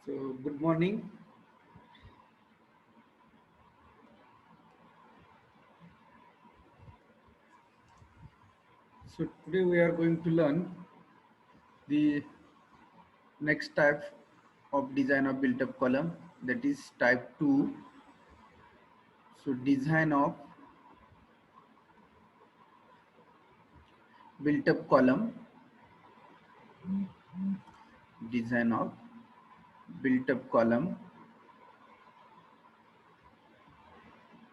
So, good morning. So, today we are going to learn the next type of design of built up column, that is type 2. So, built up column, design of built up column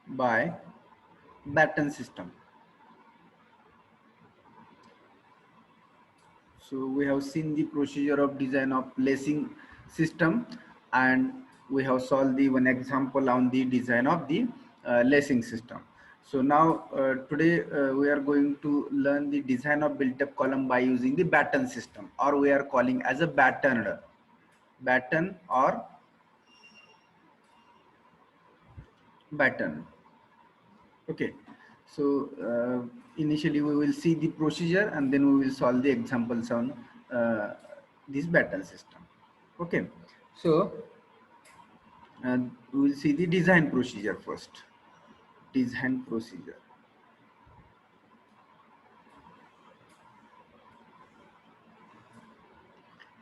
by Batten system. So we have seen the procedure of design of lacing system, and we have solved the one example on the design of the lacing system. So now today we are going to learn the design of built-up column by using the Batten system, or we are calling as a Batten or Batten. Okay, so initially we will see the procedure and then we will solve the examples on this Batten system. Okay, so we will see the design procedure first. Design procedure.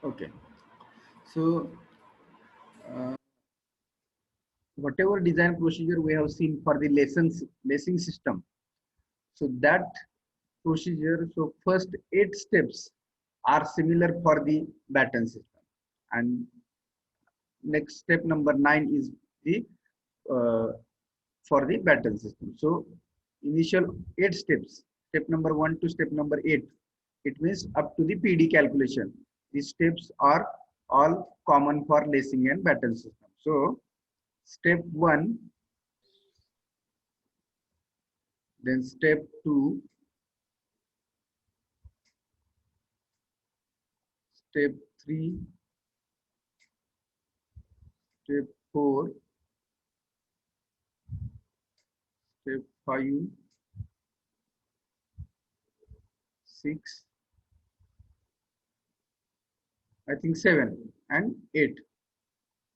Okay, so whatever design procedure we have seen for the lacing system, so that procedure, so first 8 steps are similar for the Batten system, and next step number 9 is the uh, for the Batten system. So initial 8 steps, step number 1 to step number 8, it means up to the PD calculation. These steps are all common for lacing and Batten system. So step 1, then step 2, step 3, step 4, step 5, 6, I think 7 and 8.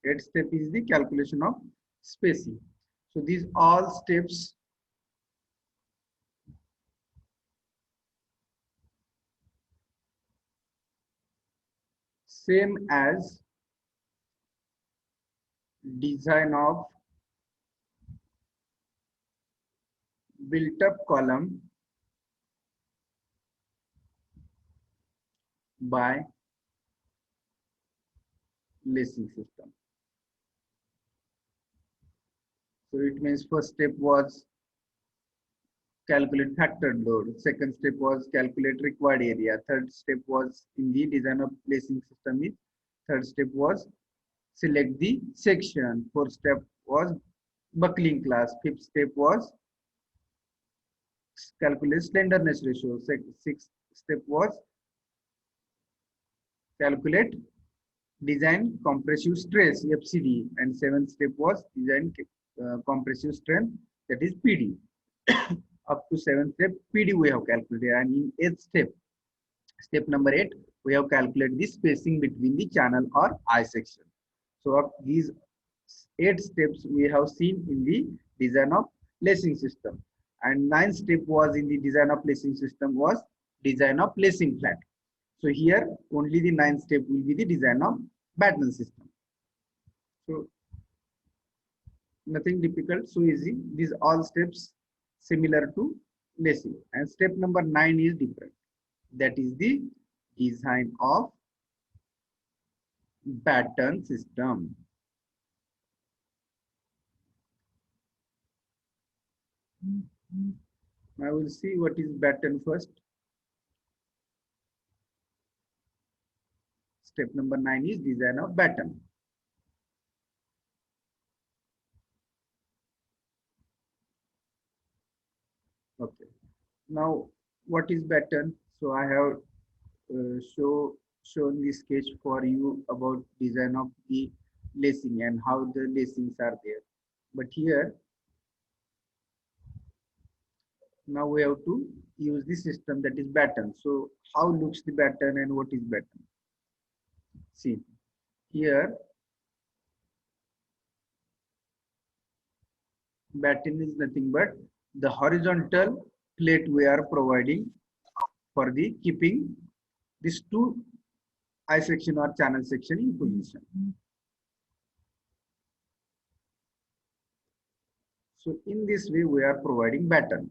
8th step is the calculation of spacing. So these all steps same as design of built up column by lacing system. So it means first step was calculate factored load, second step was calculate required area, third step was in the design of lacing system is third step was select the section, fourth step was buckling class, fifth step was calculate slenderness ratio, sixth step was calculate design compressive stress FCD, and seventh step was design compressive strength, that is PD. Up to seventh step PD we have calculated, and in eighth step, step number 8, we have calculated the spacing between the channel or I section. So of these 8 steps we have seen in the design of lacing system, and ninth step was in the design of lacing system was design of lacing flat. So here only the ninth step will be the design of Batten system. So nothing difficult, so easy. These all steps similar to lacing. And step number 9 is different. That is the design of Batten system. I will see what is Batten first. Step number 9 is design of Batten. Okay. Now, what is Batten? So I have shown the sketch for you about design of the lacing and how the lacings are there. But here, now we have to use the system that is Batten. So how looks the Batten and what is Batten? See, here batten is nothing but the horizontal plate we are providing for the keeping these two eye section or channel section in position. So in this way we are providing batten.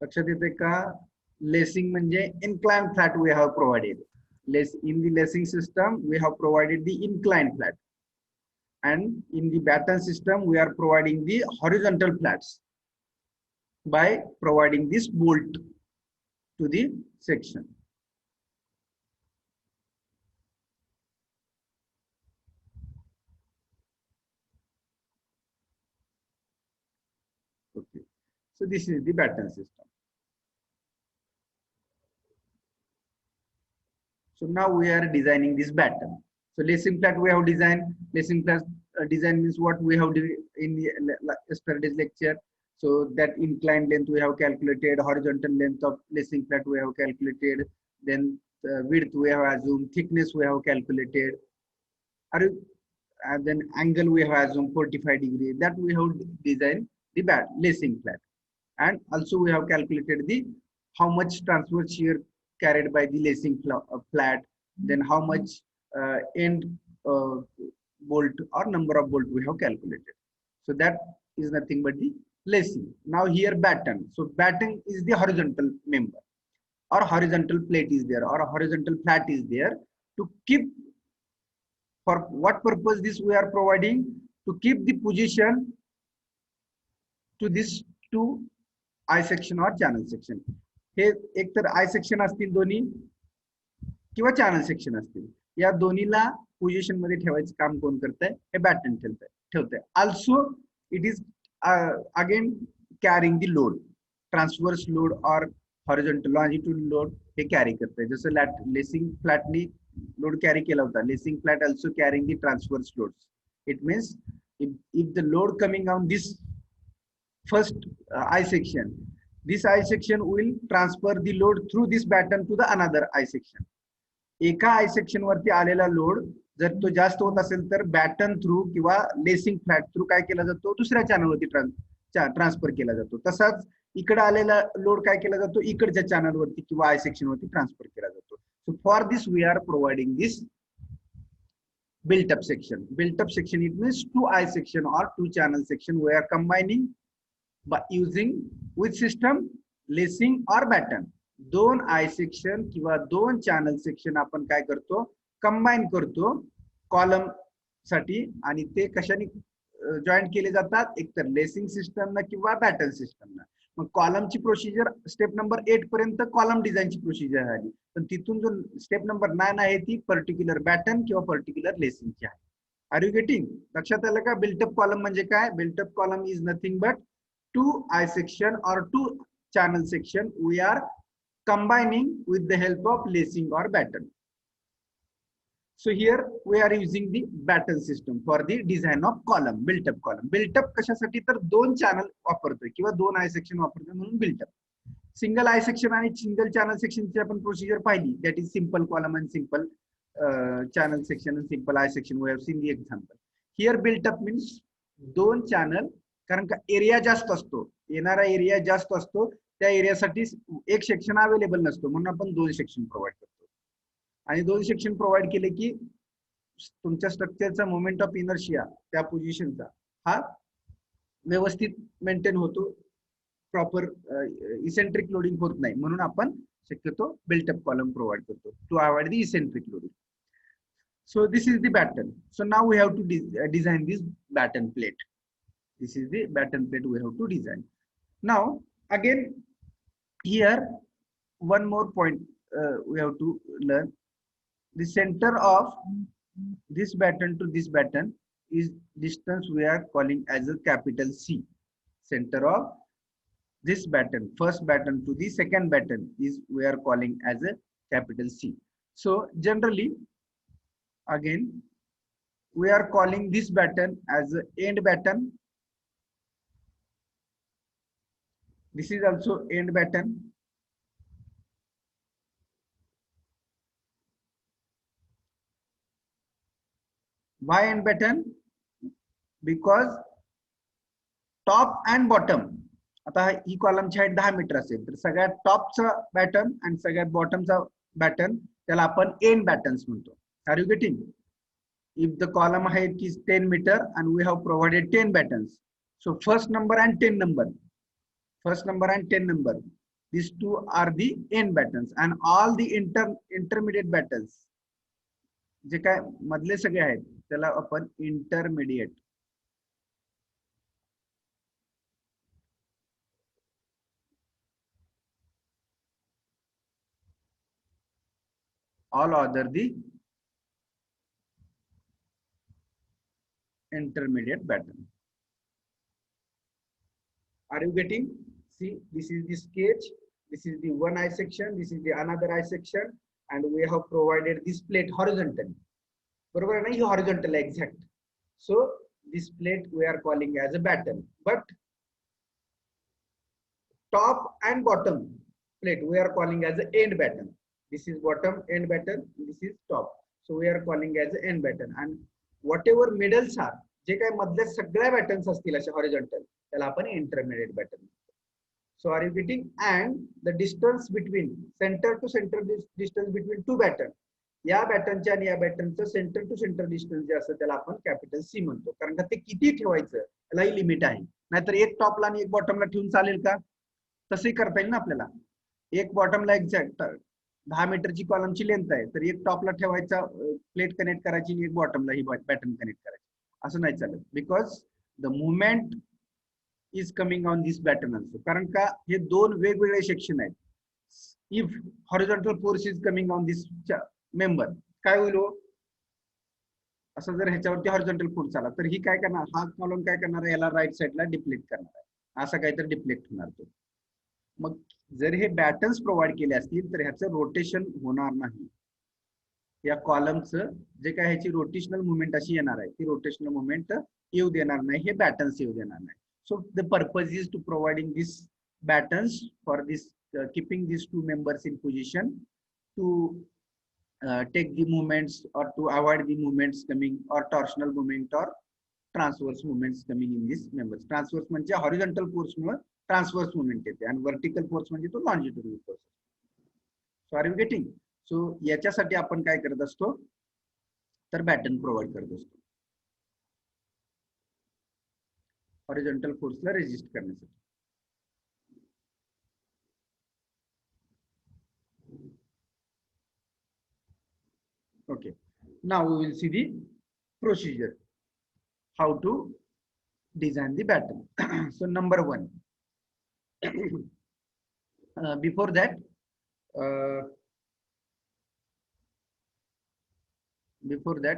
लक्षात येते का? Lacing म्हणजे inclined flat we have provided. In the lacing system we have provided the inclined flat, and in the batten system we are providing the horizontal flats by providing this bolt to the section. Okay, so this is the batten system. So now we are designing this batten. So lacing flat we have designed. Lacing flat design means what we have in the yesterday's lecture. So that inclined length we have calculated, horizontal length of lacing flat we have calculated, then width we have assumed, thickness we have calculated, and then angle we have assumed 45 degree. That we have designed the lacing flat, and also we have calculated the how much transverse shear carried by the lacing flat, then how much end bolt or number of bolt we have calculated. So that is nothing but the lacing. Now here batten. So batten is the horizontal member, or horizontal plate is there, or a horizontal flat is there to keep. For what purpose this we are providing? To keep the position to this two eye section or channel section. हे एक तर I section असतील दोन्ही किंवा channel section असतील, या दोन्हीला position मध्ये ठेवायचं काम कोण करतंय? हे बॅटन ठेवतंय. Also it is again carrying the load, transverse load और हॉरिझॉन्टल लॉन्जिट्यूड लोड हे कॅरी करतंय. जसं लेसिंग फ्लॅटनी लोड कॅरी केला होता, lacing flat also carrying the transverse loads. It means if the load coming on this first eye section, this eye section will transfer the load through this batten to the another eye section. एका I section वरती आलेला load जर तो जास्त होत असेल तर baton through किंवा लेसिंग फ्लॅट थ्रू काय केला जातो? दुसऱ्या चॅनल वरती ट्रान्सफर केला जातो. तसाच इकडे आलेला लोड काय केला जातो? इकडच्या चॅनल वरती किंवा आय सेक्शन वरती ट्रान्सफर केला जातो. So for this we are providing this built up section. Built up section, it means two eye section or two channel section we are combining by using which system? Lacing or batten. दोन I section किंवा दोन channel section आपण काय करतो? Combine करतो column साठी, आणि ते कशाने जॉईंट केले जातात? एक तर लेसिंग सिस्टम किंवा बॅटन सिस्टम. मग कॉलमची प्रोसिजर स्टेप नंबर 8 पर्यंत कॉलम डिझाईनची प्रोसिजर झाली, पण तिथून जो स्टेप नंबर 9 आहे ती पर्टिक्युलर बॅटन किंवा पर्टिक्युलर लेसिंगची आहे. Are you getting? लक्षात आलं का? बिल्टअप कॉलम म्हणजे काय? Built up column is nothing but two eye section or two channel section we are combining with the help of lacing or batten. So here we are using the batten system for the design of column, built up column. Built up कशासाठी? तर दोन channel वापरतोय किंवा दोन I section वापरतोय म्हणून built up. Single I section आणि single channel सेक्शनची आपण प्रोसिजर पाहिली, दॅट इज सिंपल कॉलम आणि सिंपल चॅनल सेक्शन आणि simple I section. We have seen the example. Here built up means दोन चॅनल, कारण का एरिया जास्त असतो, येणारा एरिया जास्त असतो, त्या एरियासाठी एक सेक्शन अवेलेबल नसतो, म्हणून आपण दोन सेक्शन प्रोव्हाइड करतो. आणि दोन सेक्शन प्रोव्हाइड केले की तुमच्या स्ट्रक्चरचा मोमेंट ऑफ इनर्शिया त्या पोझिशनचा हा व्यवस्थित मेंटेन होतो, प्रॉपर इसेंट्रिक लोडिंग होत नाही, म्हणून आपण शक्यतो बिल्टअप कॉलम प्रोव्हाइड करतो to avoid the eccentric loading. So this is the batten. So now we have to design this batten plate. This is the batten plate we have to design. Now again here one more point we have to learn. The center of this batten to this batten is distance we are calling as a capital C. Center of this batten, first batten to the second batten, is we are calling as a capital C. So generally again we are calling this batten as a end batten. This is also end batten. Why end batten? Because top and bottom. आता ही कॉलमची height 10 metre असेल तर सगळ्यात टॉपचा baton आणि सगळ्यात बॉटमचा baton त्याला आपण end battens म्हणतो. Are you getting? If the column height is 10 meter and we have provided 10 buttons, so first number and 10 number, these two are the end buttons, and all the intermediate buttons जे काय मधले सगळे आहेत त्याला आपण intermediate. all other the intermediate button. Are you getting? See, this is the sketch, this is the one eye section, this is the another eye section, and we have provided this plate horizontally. बरोबर आहे ना? ही horizontal exact. So this plate we are calling as a batten, but top and bottom plate we are calling as a end batten. This is bottom end batten, this is top, so we are calling as a end batten. And whatever middles are, जे काय मधल्या सगळ्या बॅटन्स असतील अशा horizontal त्याला आपण intermediate batten. So are you getting? And the distance between centre to centre distance between two batten, या बॅटनच्या आणि या बॅटनचं सेंटर टू सेंटर डिस्टन्स जे असतं त्याला आपण कॅपिटल सी म्हणतो. कारण का ते किती ठेवायचं यालाही लिमिट आहे. नाहीतर एक टॉपला आणि एक बॉटमला ठेवून चालेल का? तसंही करता येईल ना आपल्याला. एक बॉटमला एक्झॅक्ट 10 मीटरची कॉलमची लेंथ आहे तर एक टॉपला ठेवायचा प्लेट कनेक्ट करायची आणि एक बॉटमला ही बॅटन कनेक्ट करायची. असं नाही चालत, because the movement is coming on this batten also. कारण का हे दोन वेगवेगळे सेक्शन आहेत. If horizontal force is coming on this member, काय होईल हो? असं जर ह्याच्यावरती हॉरिझॉन्टल फोर्स आला तर ही काय करणार, हा कॉलम काय करणार आहे, याला राईट साईडला डिप्लेक्ट करणार आहे. असं काहीतरी डिप्लेक्ट होणार तो. मग जर हे बॅटन्स प्रोव्हाइड केले असतील तर ह्याचं रोटेशन होणार नाही. या कॉलमचं जे काय ह्याची रोटेशनल मुवमेंट अशी येणार आहे ती रोटेशनल मुवमेंट येऊ देणार नाही, हे बॅटन्स येऊ देणार नाही. So the purpose is to providing this battens for this keeping these two members in position to take the movements or to avoid the movements coming or torsional movement or transverse movements coming in these members. Transverse म्हणजे horizontal force मुळे transverse movement येते आणि vertical force म्हणजे तो longitudinal force. So are you getting? सो याच्यासाठी आपण काय करत असतो तर बॅटन प्रोव्हाइड करत असतो हॉरिझॉन्टल फोर्सला रेजिस्ट करण्यासाठी. Okay, now we will see the procedure how to design the batten. So number one, before that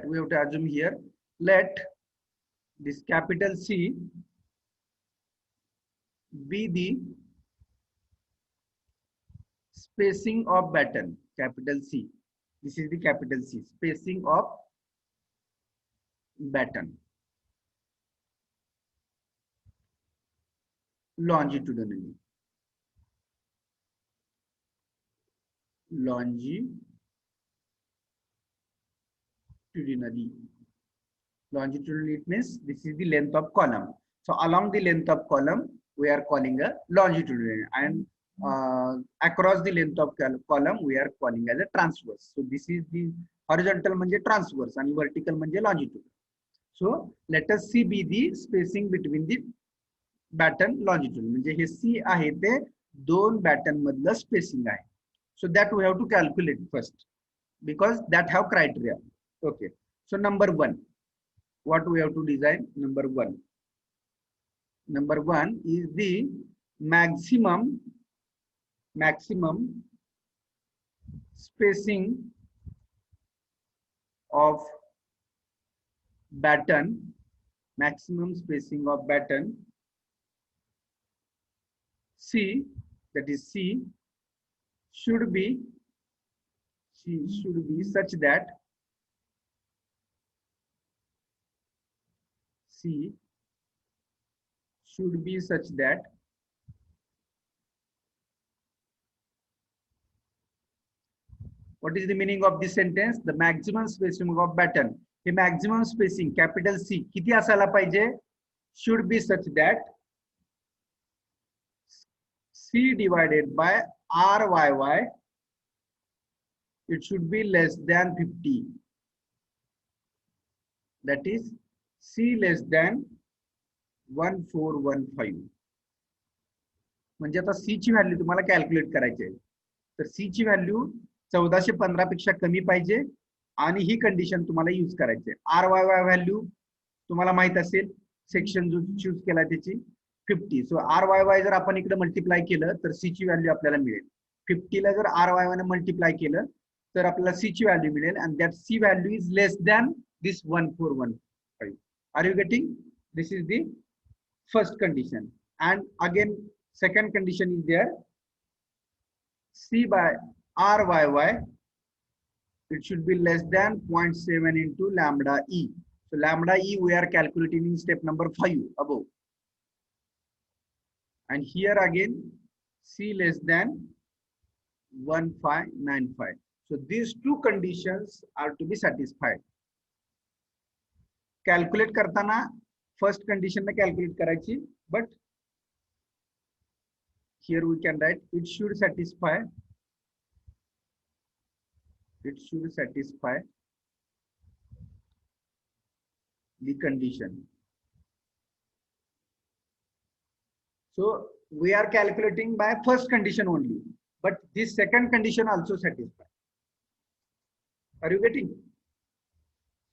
we have to assume here, let this capital C be the spacing of batten. Capital C, this is the capital C, spacing of batten longitudinally. Longitudinally it means this is the length of column. So along the length of column we are calling a longitudinal, and across the length of column we are calling as a transverse. So this is the horizontal म्हणजे transverse आणि vertical म्हणजे longitudinal. So let us see be the spacing between the batten longitudinal, म्हणजे हे C आहे ते दोन batten मधलं spacing आहे. So that we have to calculate first because that have criteria. Okay, so number one, what we have to design? Number one is the maximum spacing of batten, C, that is C should be such that what is the meaning of this sentence? The maximum spacing of batten, hey maximum spacing capital C किती असायला पाहिजे? Should be such that C divided by RYY, it should be less than 50. That is C less than 1415. म्हणजे आता C ची value तुम्हाला calculate करायची आहे. तर C ची व्हॅल्यू 1415 पेक्षा कमी पाहिजे आणि ही कंडिशन तुम्हाला यूज करायची आहे. RYY व्हॅल्यू तुम्हाला माहित असेल, सेक्शन जो चूज केला त्याची 50. सो RYY जर आपण इकडे मल्टिप्लाय केलं तर C ची व्हॅल्यू आपल्याला मिळेल. 50 ला जर RYY ने मल्टिप्लाय केलं तर आपल्याला C ची व्हॅल्यू मिळेल and that C value is less than this 1415. Are you getting? This is the first condition. And again second condition is there. C by RYY, it should be less than 0.7 into lambda E. So lambda E we are calculating in step number 5 above. And here again C less than 1595. So these two conditions are to be satisfied. Calculate करताना first condition ने calculate करायची, but here we can write it should satisfy the condition. So we are calculating by first condition only, but this second condition also satisfied. Are you getting?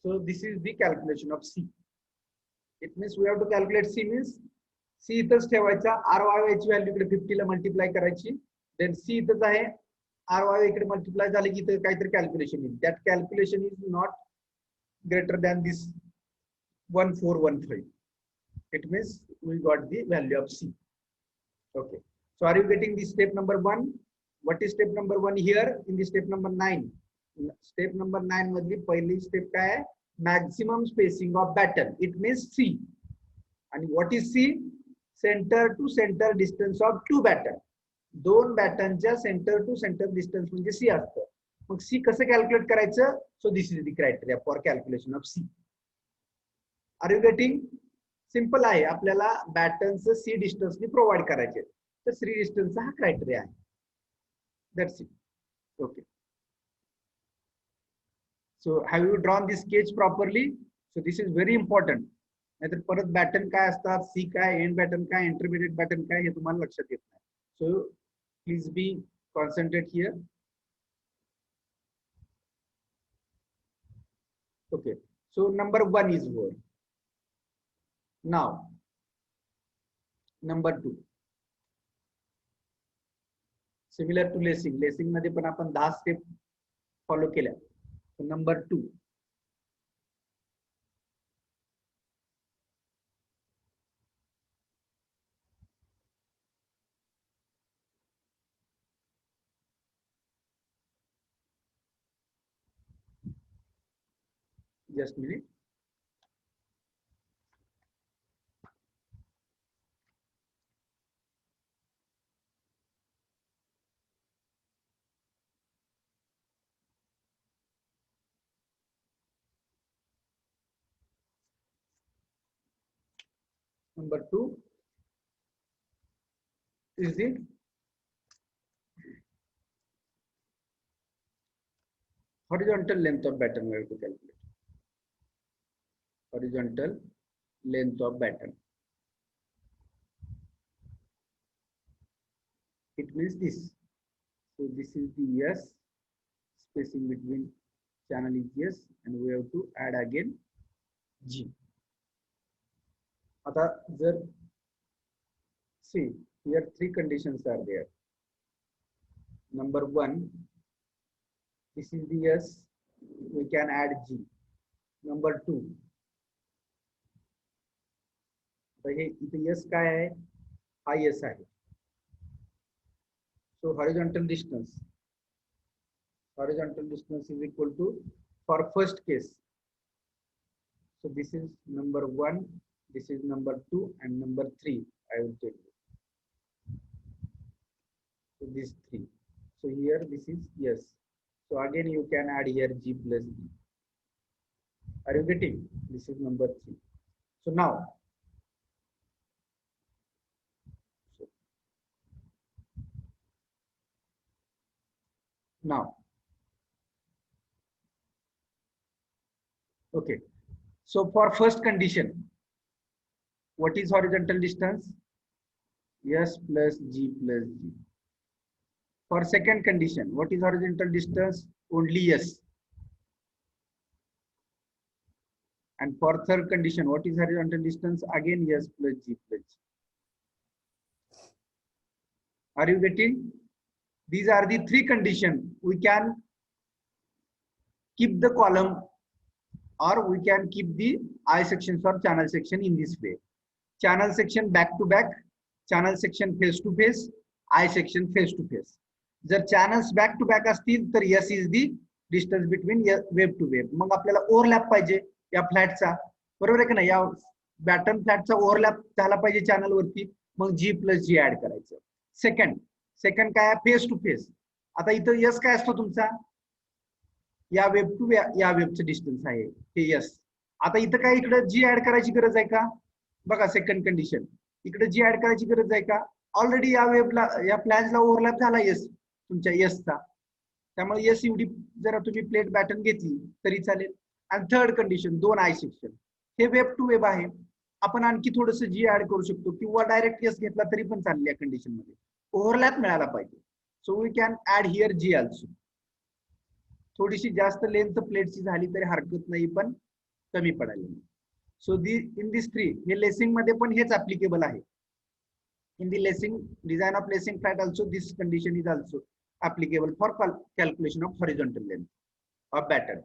So this is the calculation of C. It means we have to calculate C means C इथंच ठेवायचा, RYY ची value इकडे 50 ला multiply करायची, then C इथंच आहे, RYY इकडे multiply झाले की इथं काहीतरी कॅल्क्युलेशन येईल. That calculation is not greater than this 1415. It means we got the value of C. Okay. So are you getting the step number 1? What is step number 1 here? In the step number 9. Step number 9 मधली पहिली step काय आहे? Maximum spacing of batten. It means C. And what is C? Center to center distance of two batten. दोन बॅटनच्या centre to centre distance म्हणजे C असतं. मग C कसं calculate करायचं? So this is the criteria for calculation of C. Are you getting? Simple आहे, आपल्याला बॅटनचं C डिस्टन्सनी provide करायचे, तर C डिस्टन्सचा हा क्रायटेरिया आहे. That's it. Okay. So have you drawn this sketch properly? So this is very important. नाहीतर परत baton काय असतात, C काय, एंड बॅटन काय, इंटरमिडिएट बॅटन काय, हे तुम्हाला लक्षात येत नाही. So please be concentrate here. Okay. So number 1 is over. Now number 2. Similar to lacing. Lacing मध्ये पण आपण 10 स्टेप फॉलो केल्या. So number 2. Just a minute. Number 2 is the horizontal length of batten. We have to calculate horizontal length of batten. It means this. So this is the S, spacing between channel is S, and we have to add again G. आता जर see here 3 conditions are there. Number 1, this is the S, we can add G. Number 2, हे इथे S काय आहे, हा S आहे. So horizontal distance is equal to, for first case, so this is number 1, this is number 2, and number 3 I will take it. So these 3. So here this is yes. So again you can add here G plus B. Are you getting? This is number 3. So now Now, okay. So for first condition, what is horizontal distance? S plus G plus G. For second condition, what is horizontal distance? Only S. And for third condition, what is horizontal distance? Again S plus G plus G. Are you getting? These are the three conditions. We can keep the column or we can keep the I sections or channel section in this way. Channel section back to back, channel section face to face, I section face to face. जर channels back to back असतील तर S is the distance between web to web. मग आपल्याला overlap पाहिजे या फ्लॅटचा, बरोबर आहे का नाही? या बॅटन फ्लॅटचा ओव्हरलॅप झाला पाहिजे चॅनल वरती, मग जी प्लस जी ऍड करायचं. सेकंड काय? Face to face. आता इथं एस काय असतो तुमचा? या वेब टू या वेबचं डिस्टन्स आहे हे एस. आता इथं काय इकडे जी ऍड करायची गरज आहे का? बघा सेकंड कंडिशन, इकडे जी ऍड करायची गरज आहे का? ऑलरेडी या वेबला या फ्लॅजला ओव्हरलॅप झाला एस तुमच्या एसचा, त्यामुळे एस एवढी जरा तुम्ही प्लेट बॅटन घेतली तरी चालेल. आणि थर्ड कंडिशन, दोन I section, hey web to web आहे. आपण आणखी थोडस जी ऍड करू शकतो किंवा डायरेक्ट एस घेतला तरी पण चालेल. या कंडिशन मध्ये ओव्हरलॅप मिळाला पाहिजे. So we can add here G also. थोडीशी जास्त लेंथ प्लेटची झाली तरी हरकत नाही, पण कमी पडायला नाही. सो इन दिस थ्री, हे लेसिंग मध्ये पण हेच ऍप्लिकेबल आहे. In the lacing, design of lacing flat also, this condition is also applicable for calculation of horizontal length of batten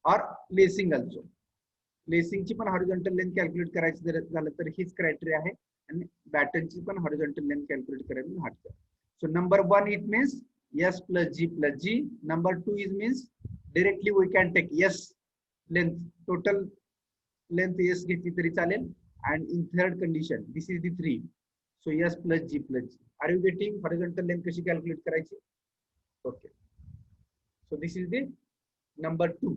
or lacing also. Lacing ची पण horizontal length calculate करायचं जर झालं तर हीच criteria आहे, आणि batten ची पण horizontal length calculate करायला हात. So number 1 it means S plus G plus G. Number 2 is means directly we can take S length, total length S घेतली तरी चालेल. And in third condition, this is the 3. So S plus G plus G. Are you getting horizontal length कशी calculate करायची? Okay. So this is the number 2.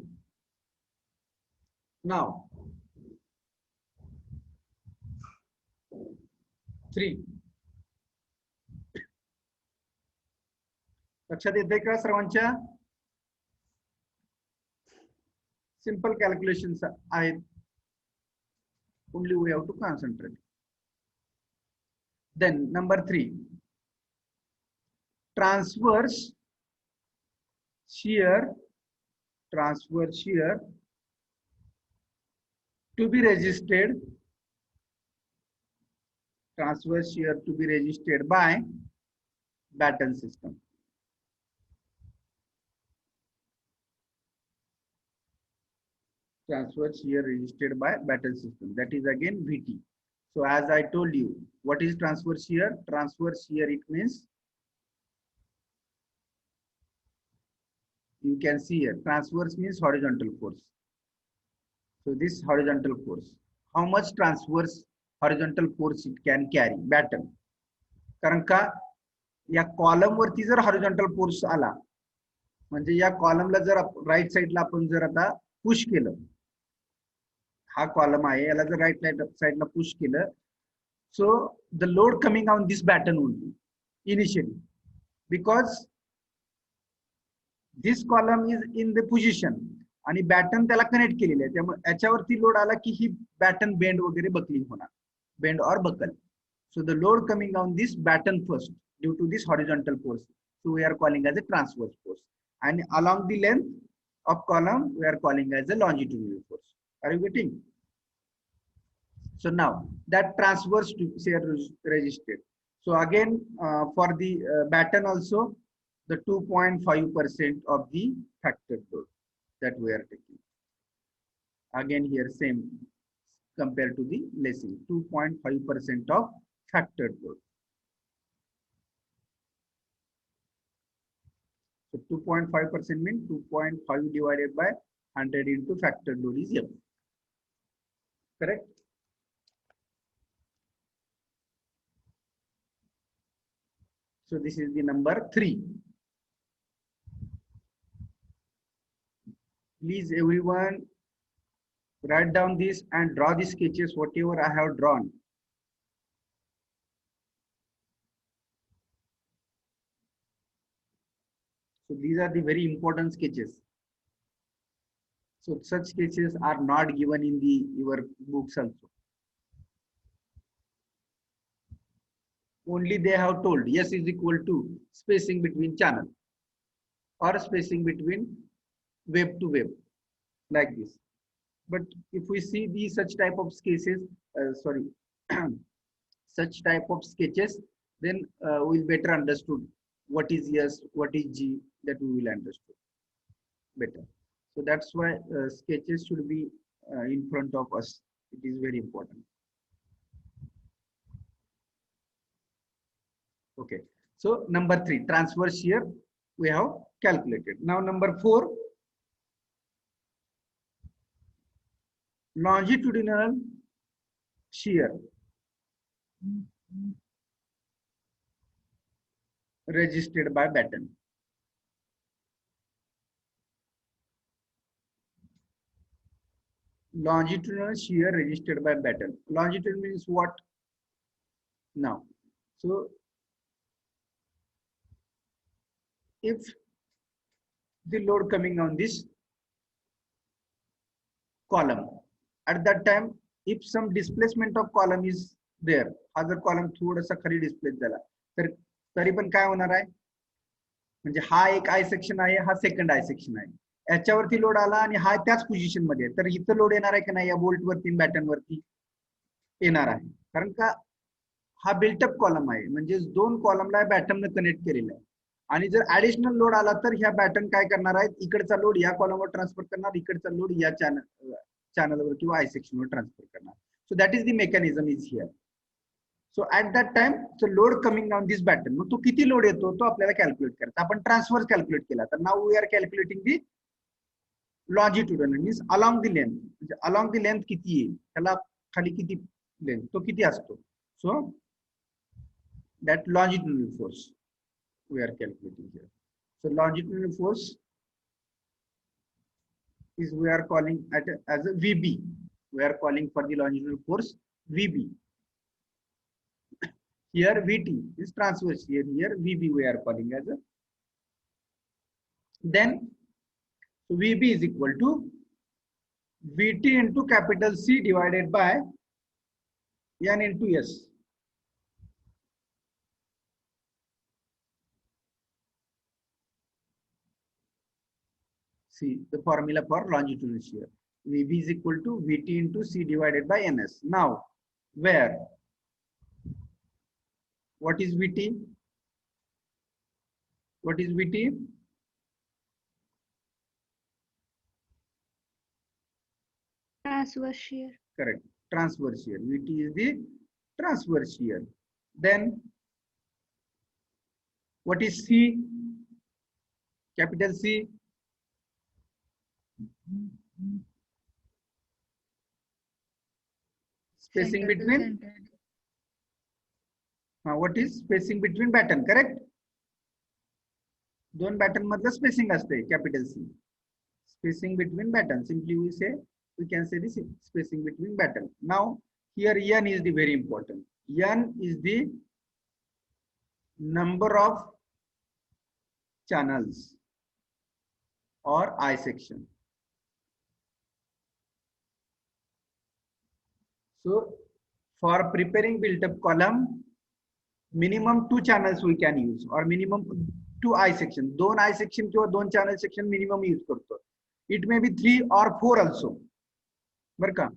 Now 3. लक्षात येते का सर्वांच्या? Simple calculations आहेत. Only we have to concentrate. Then number 3, transverse shear to be resisted, transverse shear to be resisted by batten system. Transverse shear resisted by batten system, that is again VT. So as I told you, what is transverse shear? Transverse shear, it means, you can see here, transverse means horizontal force. So this horizontal force, how much transverse horizontal force it can carry batten? कारण का या column वरती जर horizontal force आला, म्हणजे या कॉलमला जर right साइडला आपण जर आता पुश केलं, हा कॉलम आहे याला जर राईट साइडला पुश केलं, so the load coming on this batten only initially, because this column is in the position आणि बॅटन त्याला कनेक्ट केलेले आहे, त्यामुळे याच्यावरती लोड आला की ही बॅटन बेंड वगैरे बकलिंग होणार, बेंड और buckle. So the load coming on this batten first due to this horizontal force, so we are calling as a transverse force, and along the length of column we are calling as a longitudinal force. Are you getting? So now that transverse shear resisted. So again for the batten also, the 2.5% of the factored load that we are taking. Again here same compared to the lacing, 2.5% of factored load. So 2.5% means 2.5 divided by 100 into factored load is F. Correct? So this is the number 3. Please everyone write down this and draw the sketches whatever I have drawn. So these are the very important sketches. So such sketches are not given in the your books also. Only they have told S is equal to spacing between channel or spacing between web to web, like this. But if we see these such type of sketches, sorry, such type of sketches, then we'll better understood what is S, what is G, that we will understood better. So that's why sketches should be in front of us. It is very important. Okay. So number 3, transverse shear, we have calculated. Now number 4, longitudinal shear resisted by batten. Longitudinal shear resisted by batten. Longitude means what? Now, so if the load coming on this column, at that time, if some displacement of column is there, हा जर column थोडासा खाली displace झाला तर तरी पण काय होणार आहे, म्हणजे हा एक आय सेक्शन आहे, हा सेकंड आय सेक्शन आहे, याच्यावरती लोड आला आणि हा त्याच पोझिशन मध्ये आहे, तर इथं लोड येणार आहे की नाही या बोल्ट वरती बॅटन वरती येणार आहे, कारण का हा बिल्टअप कॉलम आहे, म्हणजे दोन कॉलमला बॅटनने कनेक्ट केलेला आहे, आणि जर ऍडिशनल लोड आला तर ह्या बॅटन काय करणार आहेत, इकडचा लोड या कॉलमवर ट्रान्सफर करणार, इकडचा लोड या चॅनलवर किंवा आय सेक्शनवर ट्रान्सफर करणार. So that is the mechanism is here. So at that time so load coming on this batten, मग तो किती लोड येतो तो आपल्याला कॅल्क्युलेट करायचा. आपण ट्रान्सफर कॅल्क्युलेट केला, तर now we are calculating the longitudinal means along the length, म्हणजे अलॉंग द लेंथ किती येईल, त्याला खाली किती लेंथ तो किती असतो. So that longitudinal force we are calculating here. So longitudinal force is we are calling as a VB. We are calling for the longitudinal force VB. Here VT is transverse shear. Here VB we are calling as a. Then VB is equal to VT into capital C divided by N into S. See the formula for longitudinal shear. VB is equal to VT into C divided by NS. Now, where? What is VT? What is VT? Transverse shear. Correct. Transverse shear. VT is the transverse shear. Then, what is C? Capital C. Spacing between. What is spacing between batten? Correct. दोन batten मधलं spacing असते, capital C. Spacing between batten. Simply we can say this spacing between batten. Now here N is the very important. N is the number of channels or I section. So for preparing built-up column, minimum 2 channels we can use, or minimum 2 I section. 2 I section किंवा 2 channel section minimum use करतो. It may be 3 or 4 also. बरं का,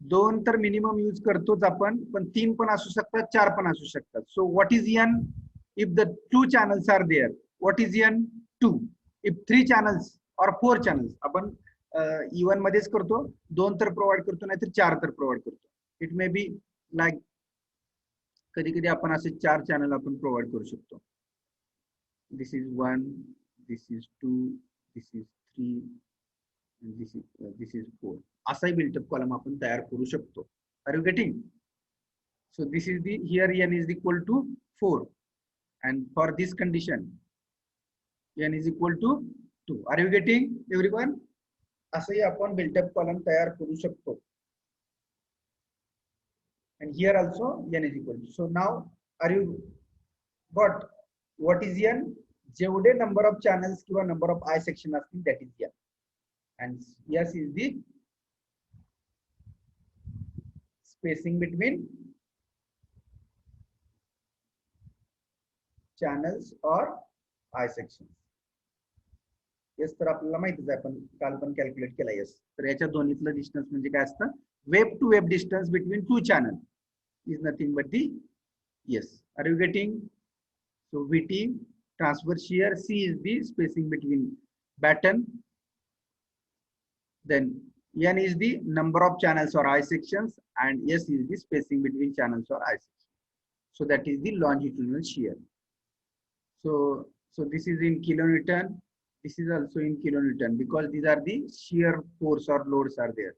2 तर minimum use करतोच आपण, पण 3 पण असू शकतात, 4 पण असू शकतात. So what is N? If the 2 channels are there, what is N? 2. If 3 channels or 4 channels, आपण E1 मध्येच करतो, 2 तर प्रोव्हाइड करतो, नाहीतर 4 तर प्रोव्हाइड करतो. इट मे बी लाईक कधी कधी आपण असे 4 चॅनल आपण प्रोव्हाइड करू शकतो. This is 1, this is 2, this is 3, this is 4. असाही बिल्टअप कॉलम आपण तयार करू शकतो. Are you getting? So this is the, here N is equal to 4, and for this condition N is equal to 2. Are you getting everyone? असंही आपण built up column तयार करू शकतो. And here also N is equal to. So now are you got what is N? जेवढे number of channels किंवा number of I section असतील that is an and yes is the spacing between channels और I section. Yes तर आपल्याला माहितीच आहे, आपण काल पण कॅल्क्युलेट केला. येस तर याच्या दोन्हीतलं डिस्टन्स म्हणजे काय असतं, web to web distance between to channel is nothing but the yes, are you getting? So VT transverse shear, C is the spacing between batten, then N is the number of channels or eye sections, and S is the spacing between channels or eye sections. So that is the longitudinal shear. So this is in kilonewton, this is also in kilonewton because these are the shear force or loads are there.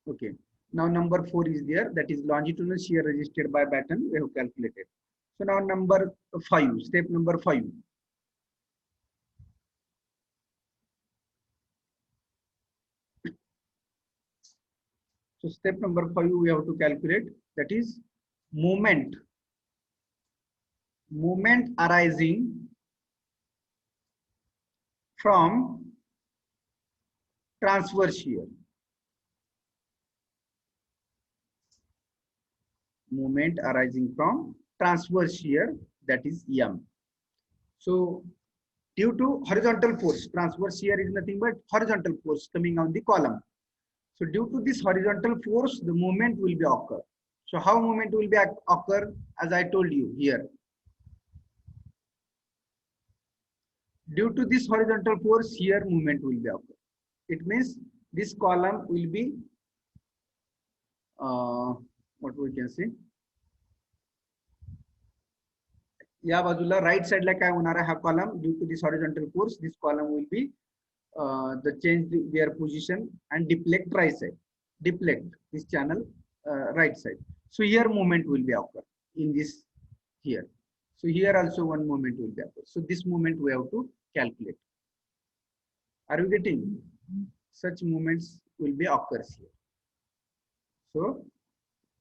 Okay, now number 4 is there, that is longitudinal shear resisted by batten, we have calculated. So now number 5, step number 5. So step number 5 we have to calculate, that is moment arising from transverse shear. Moment arising from transverse shear, that is M. So due to horizontal force, transverse shear is nothing but horizontal force coming on the column. So due to this horizontal force, the movement will be occur. So how movement will be occur? As I told you here, due to this horizontal force, here movement will be occur. It means this column will be what we can say, या बाजूला right side ला काय होणार आहे, हा column due to this horizontal force this column will be the change their position and deflect right side, deflect this channel right side. So here movement will be occur in this here. So here also one movement will be occur. So this movement we have to calculate. Are you getting? Such movements will be occurs here. So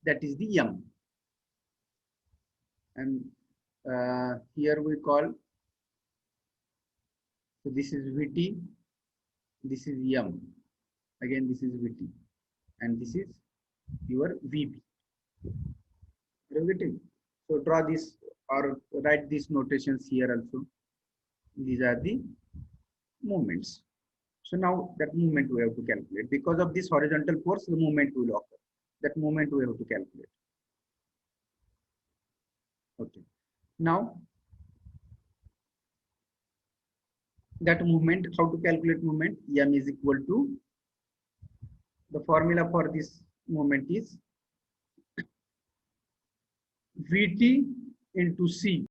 that is the M. And here we call, so this is VT, this is M, again this is VT, and this is your VB. Are you getting? So draw this or write these notations here also. These are the movements. So now that movement we have to calculate. Because of this horizontal force, the movement will occur. That movement we have to calculate. Okay. Now that movement, how to calculate movement? M is equal to, the formula for this movement is VT into C